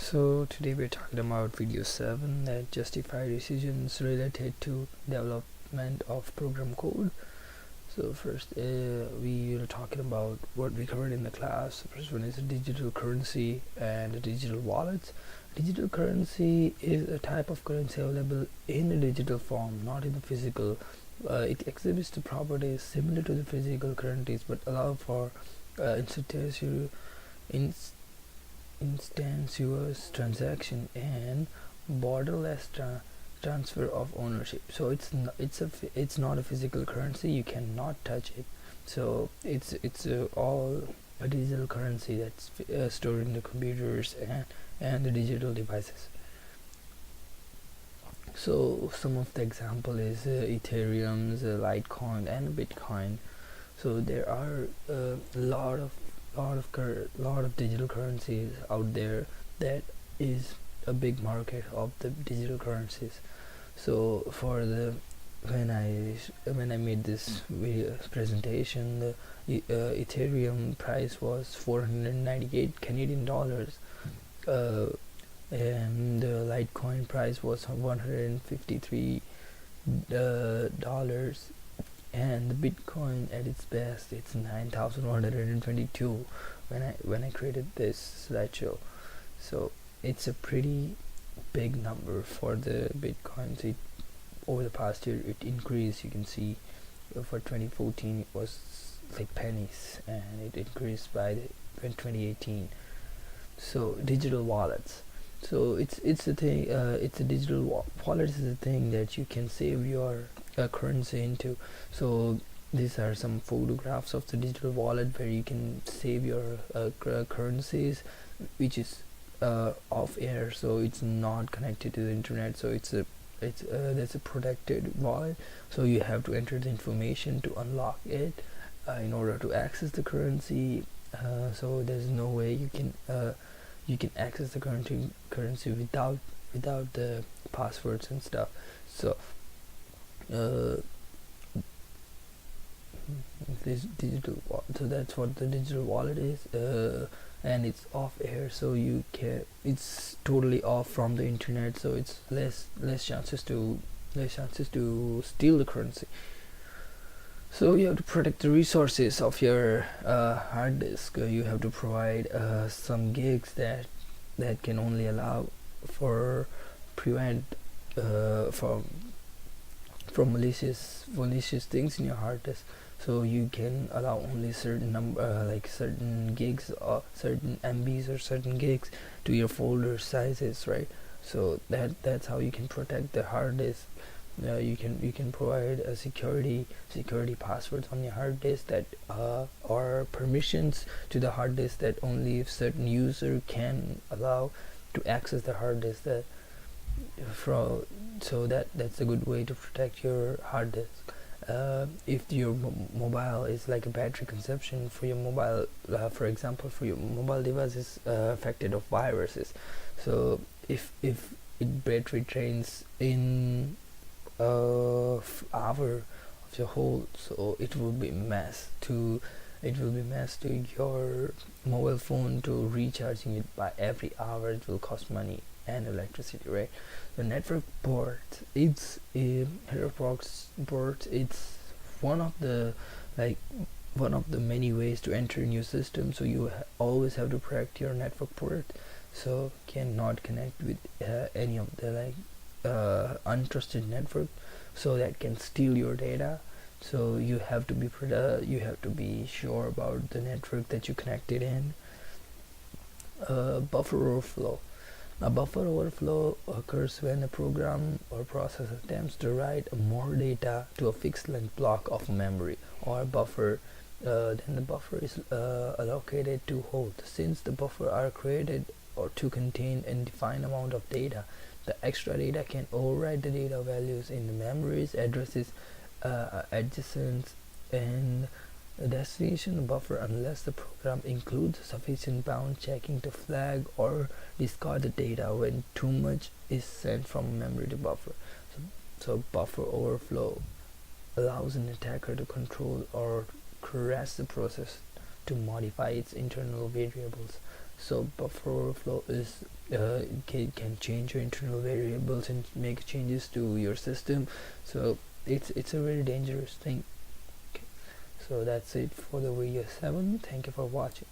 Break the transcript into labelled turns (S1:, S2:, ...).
S1: So today we're talking about video 7, that justify decisions related to development of program code. So first we are talking about what we covered in the class. The first one is a digital currency and a digital wallets. Digital currency is a type of currency available in a digital form, not in the physical. It exhibits the properties similar to the physical currencies but allow for instantaneous transaction and borderless transfer of ownership. So it's not a physical currency. You cannot touch it. So it's all a digital currency that's stored in the computers and the digital devices. So some of the example is Ethereum's, Litecoin, and Bitcoin. So there are a lot of digital currencies out there. That is a big market of the digital currencies. So for the when I made this video presentation, the Ethereum price was 498 Canadian dollars, and the Litecoin price was 153 dollars, and the Bitcoin at its best, it's 9,122 when I created this slideshow. So it's a pretty big number for the Bitcoin. So over the past year it increased. You can see for 2014 it was like pennies, and it increased by in 2018. So digital wallets. So it's a thing. It's a digital wallet is a thing that you can save your currency into. So these are some photographs of the digital wallet where you can save your currencies, which is off air, so it's not connected to the internet. So that's a protected wallet. So you have to enter the information to unlock it in order to access the currency. So there's no way you can access the currency without the passwords and stuff. So this so that's what the digital wallet is, and it's off air, so it's totally off from the internet, so it's less chances to steal the currency. So you have to protect the resources of your hard disk. You have to provide some gigs that can only allow for prevent from malicious things in your hard disk. So you can allow only certain number, like certain gigs or certain MBs or certain gigs to your folder sizes, right? So that's how you can protect the hard disk. You can provide a security passwords on your hard disk that or permissions to the hard disk that only if certain user can allow to access the hard disk. So that's a good way to protect your hard disk. If your mobile is like a battery consumption for your mobile, for example, for your mobile device is affected of viruses. So if it battery drains in hour of your whole, so it will be mass to your mobile phone to recharging it by every hour. It will cost money and electricity, right? The network port, it's one of the many ways to enter a new system. So you always have to protect your network port, so cannot connect with any of the untrusted network, so that can steal your data. So you have to be sure about the network that you connected in. Buffer overflow. A buffer overflow occurs when a program or process attempts to write more data to a fixed length block of memory or buffer than the buffer is allocated to hold. Since the buffer are created or to contain a defined amount of data, the extra data can override the data values in the memories, addresses, adjacent, and the destination buffer unless the program includes sufficient bound checking to flag or discard the data when too much is sent from memory to buffer. So buffer overflow allows an attacker to control or harass the process to modify its internal variables. So buffer overflow is can change your internal variables and make changes to your system. So it's a very dangerous thing. Okay. So that's it for the video 7. Thank you for watching.